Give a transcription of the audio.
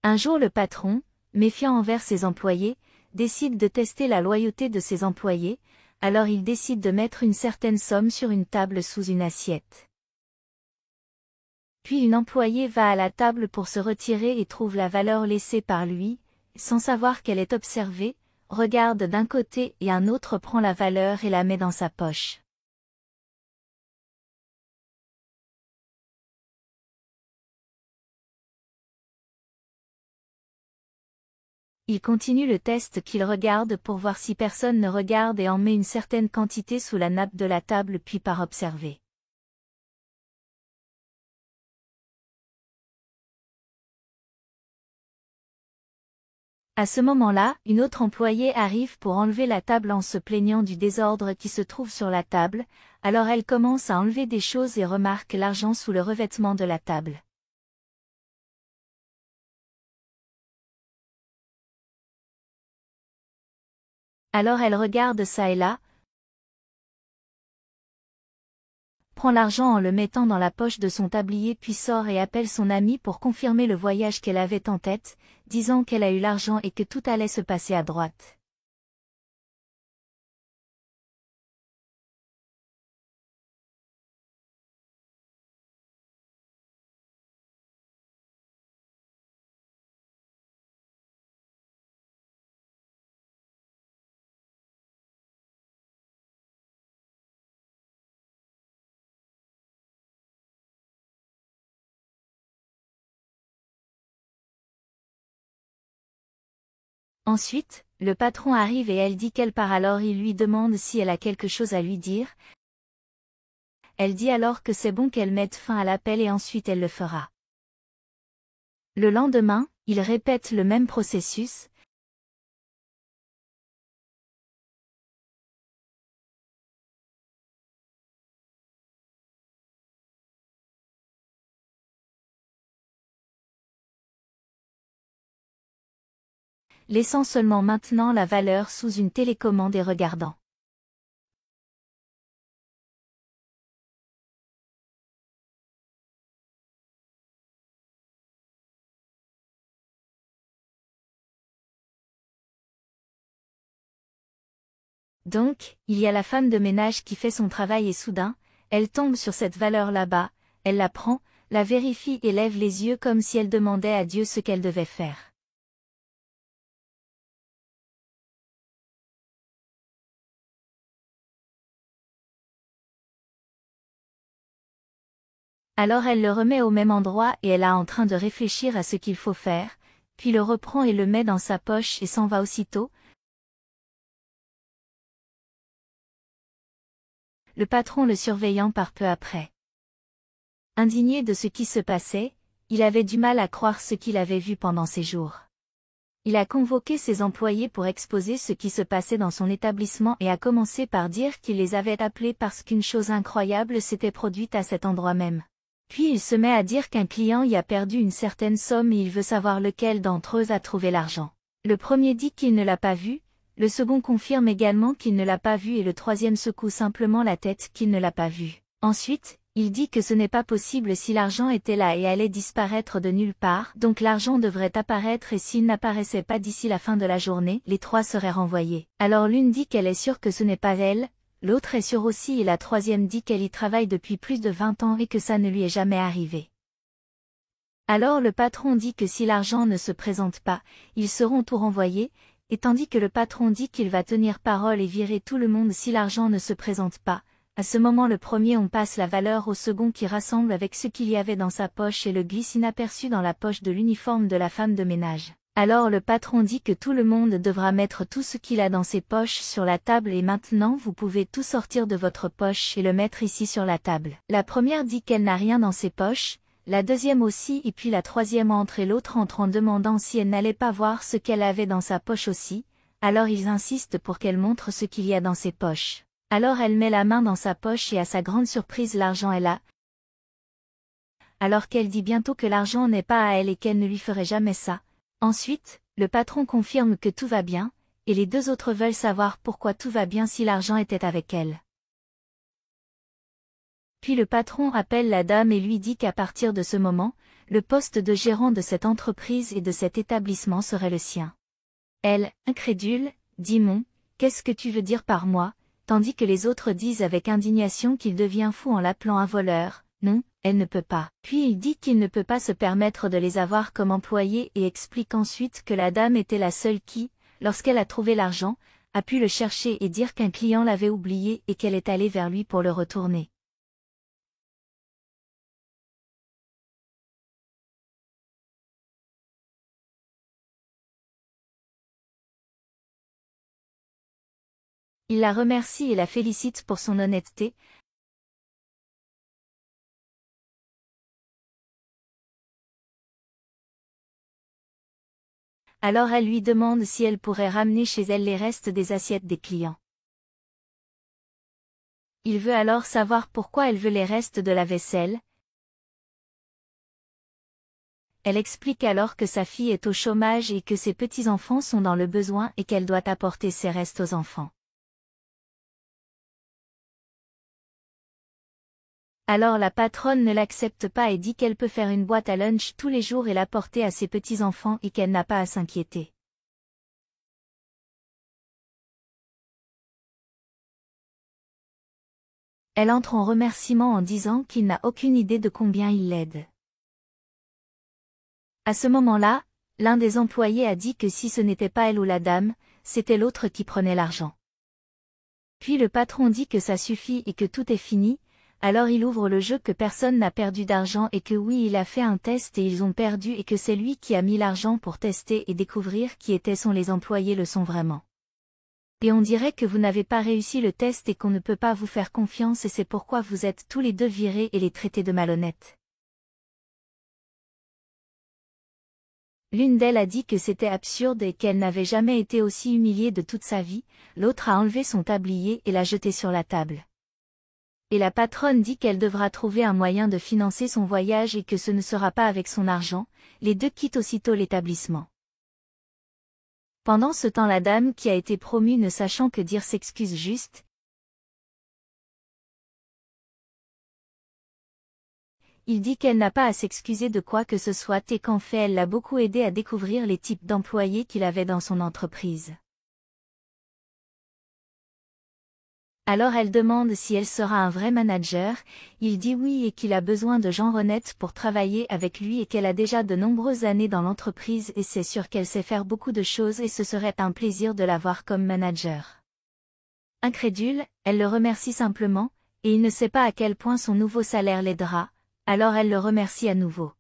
Un jour le patron, méfiant envers ses employés, décide de tester la loyauté de ses employés, alors il décide de mettre une certaine somme sur une table sous une assiette. Puis une employée va à la table pour se retirer et trouve la valeur laissée par lui, sans savoir qu'elle est observée, regarde d'un côté et un autre prend la valeur et la met dans sa poche. Il continue le test qu'il regarde pour voir si personne ne regarde et en met une certaine quantité sous la nappe de la table puis part observer. À ce moment-là, une autre employée arrive pour enlever la table en se plaignant du désordre qui se trouve sur la table, alors elle commence à enlever des choses et remarque l'argent sous le revêtement de la table. Alors elle regarde ça et là, prend l'argent en le mettant dans la poche de son tablier puis sort et appelle son amie pour confirmer le voyage qu'elle avait en tête, disant qu'elle a eu l'argent et que tout allait se passer à droite. Ensuite, le patron arrive et elle dit qu'elle part alors il lui demande si elle a quelque chose à lui dire. Elle dit alors que c'est bon qu'elle mette fin à l'appel et ensuite elle le fera. Le lendemain, il répète le même processus. Laissant seulement maintenant la valeur sous une télécommande et regardant. Donc, il y a la femme de ménage qui fait son travail et soudain, elle tombe sur cette valeur là-bas, elle la prend, la vérifie et lève les yeux comme si elle demandait à Dieu ce qu'elle devait faire. Alors elle le remet au même endroit et elle est en train de réfléchir à ce qu'il faut faire, puis le reprend et le met dans sa poche et s'en va aussitôt. Le patron le surveillant par peu après. Indigné de ce qui se passait, il avait du mal à croire ce qu'il avait vu pendant ces jours. Il a convoqué ses employés pour exposer ce qui se passait dans son établissement et a commencé par dire qu'il les avait appelés parce qu'une chose incroyable s'était produite à cet endroit même. Puis il se met à dire qu'un client y a perdu une certaine somme et il veut savoir lequel d'entre eux a trouvé l'argent. Le premier dit qu'il ne l'a pas vu, le second confirme également qu'il ne l'a pas vu et le troisième secoue simplement la tête qu'il ne l'a pas vu. Ensuite, il dit que ce n'est pas possible si l'argent était là et allait disparaître de nulle part, donc l'argent devrait apparaître et s'il n'apparaissait pas d'ici la fin de la journée, les trois seraient renvoyés. Alors l'une dit qu'elle est sûre que ce n'est pas elle, l'autre est sûre aussi et la troisième dit qu'elle y travaille depuis plus de 20 ans et que ça ne lui est jamais arrivé. Alors le patron dit que si l'argent ne se présente pas, ils seront tout renvoyés, et tandis que le patron dit qu'il va tenir parole et virer tout le monde si l'argent ne se présente pas. À ce moment le premier on passe la valeur au second qui rassemble avec ce qu'il y avait dans sa poche et le glisse inaperçu dans la poche de l'uniforme de la femme de ménage. Alors le patron dit que tout le monde devra mettre tout ce qu'il a dans ses poches sur la table et maintenant vous pouvez tout sortir de votre poche et le mettre ici sur la table. La première dit qu'elle n'a rien dans ses poches, la deuxième aussi et puis la troisième entre et l'autre entre en demandant si elle n'allait pas voir ce qu'elle avait dans sa poche aussi, alors ils insistent pour qu'elle montre ce qu'il y a dans ses poches. Alors elle met la main dans sa poche et à sa grande surprise l'argent est là. Alors qu'elle dit bientôt que l'argent n'est pas à elle et qu'elle ne lui ferait jamais ça. Ensuite, le patron confirme que tout va bien, et les deux autres veulent savoir pourquoi tout va bien si l'argent était avec elle. Puis le patron appelle la dame et lui dit qu'à partir de ce moment, le poste de gérant de cette entreprise et de cet établissement serait le sien. Elle, incrédule, dit qu'est-ce que tu veux dire par moi, tandis que les autres disent avec indignation qu'il devient fou en l'appelant un voleur. Non, elle ne peut pas. Puis il dit qu'il ne peut pas se permettre de les avoir comme employés et explique ensuite que la dame était la seule qui, lorsqu'elle a trouvé l'argent, a pu le chercher et dire qu'un client l'avait oublié et qu'elle est allée vers lui pour le retourner. Il la remercie et la félicite pour son honnêteté. Alors elle lui demande si elle pourrait ramener chez elle les restes des assiettes des clients. Il veut alors savoir pourquoi elle veut les restes de la vaisselle. Elle explique alors que sa fille est au chômage et que ses petits-enfants sont dans le besoin et qu'elle doit apporter ses restes aux enfants. Alors la patronne ne l'accepte pas et dit qu'elle peut faire une boîte à lunch tous les jours et l'apporter à ses petits-enfants et qu'elle n'a pas à s'inquiéter. Elle entre en remerciement en disant qu'il n'a aucune idée de combien il l'aide. À ce moment-là, l'un des employés a dit que si ce n'était pas elle ou la dame, c'était l'autre qui prenait l'argent. Puis le patron dit que ça suffit et que tout est fini, alors il ouvre le jeu que personne n'a perdu d'argent et que oui il a fait un test et ils ont perdu et que c'est lui qui a mis l'argent pour tester et découvrir qui sont les employés le sont vraiment. Et on dirait que vous n'avez pas réussi le test et qu'on ne peut pas vous faire confiance et c'est pourquoi vous êtes tous les deux virés et les traités de malhonnêtes. L'une d'elles a dit que c'était absurde et qu'elle n'avait jamais été aussi humiliée de toute sa vie, l'autre a enlevé son tablier et l'a jeté sur la table. Et la patronne dit qu'elle devra trouver un moyen de financer son voyage et que ce ne sera pas avec son argent, les deux quittent aussitôt l'établissement. Pendant ce temps la dame qui a été promue ne sachant que dire s'excuse juste. Il dit qu'elle n'a pas à s'excuser de quoi que ce soit et qu'en fait elle l'a beaucoup aidé à découvrir les types d'employés qu'il avait dans son entreprise. Alors elle demande si elle sera un vrai manager, il dit oui et qu'il a besoin de gens honnêtes pour travailler avec lui et qu'elle a déjà de nombreuses années dans l'entreprise et c'est sûr qu'elle sait faire beaucoup de choses et ce serait un plaisir de l'avoir comme manager. Incrédule, elle le remercie simplement, et il ne sait pas à quel point son nouveau salaire l'aidera, alors elle le remercie à nouveau.